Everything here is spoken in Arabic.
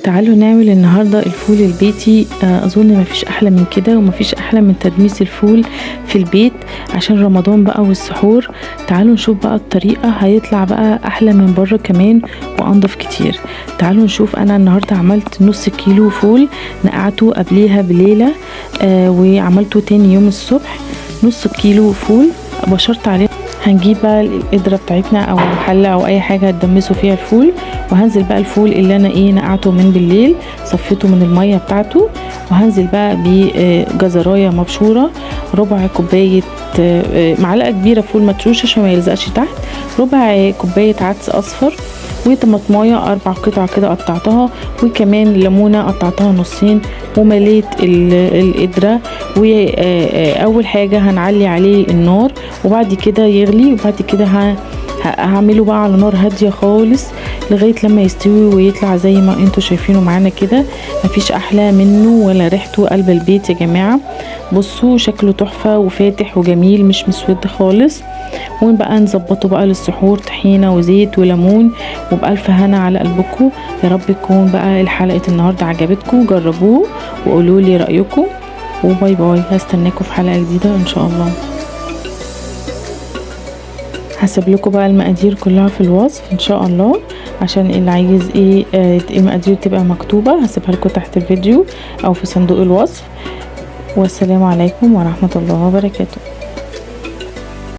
تعالوا نعمل النهاردة الفول البيتي. اظن مفيش احلى من كده ومفيش احلى من تدميس الفول في البيت عشان رمضان بقى والسحور. تعالوا نشوف بقى الطريقة، هيطلع بقى احلى من بره كمان وانضف كتير. تعالوا نشوف. انا النهاردة عملت نص كيلو فول، نقعته قبليها بليلة وعملته تاني يوم الصبح. نص كيلو فول بشرت عليه. هنجيب بقى القدرة بتاعتنا او حلة او اي حاجة هتدمسوا فيها الفول، وهنزل بقى الفول اللي انا نقعته من بالليل، صفيته من المية بتاعته، وهنزل بقى بجزراية مبشورة، ربع كوباية معلقة كبيرة فول مدشوش عشان ما يلزقش تحت، ربع كوباية عدس اصفر، وطماطمايه 4 قطع كده قطعتها، وكمان ليمونه قطعتها نصين، ومليت القدره. واول حاجه هنعلي عليه النار وبعد كده يغلي، وبعد كده هعمله بقى على نار هاديه خالص لغايه لما يستوي ويطلع زي ما انتوا شايفينه معانا كده. مفيش احلى منه ولا ريحته قلب البيت يا جماعه. بصوا شكله تحفه وفاتح وجميل، مش مسود خالص. ونبقى نظبطه بقى للسحور، طحينه وزيت وليمون، وبألف هنا على قلبكم. يا رب تكون بقى حلقه النهارده عجبتكم، جربوه وقولوا لي رايكم، وباي باي. هستناكم في حلقه جديده ان شاء الله. هسيب لكم بقى المقادير كلها في الوصف ان شاء الله، عشان اللي عايز المقادير تبقى مكتوبه هسيبها لكم تحت الفيديو او في صندوق الوصف. والسلام عليكم ورحمه الله وبركاته.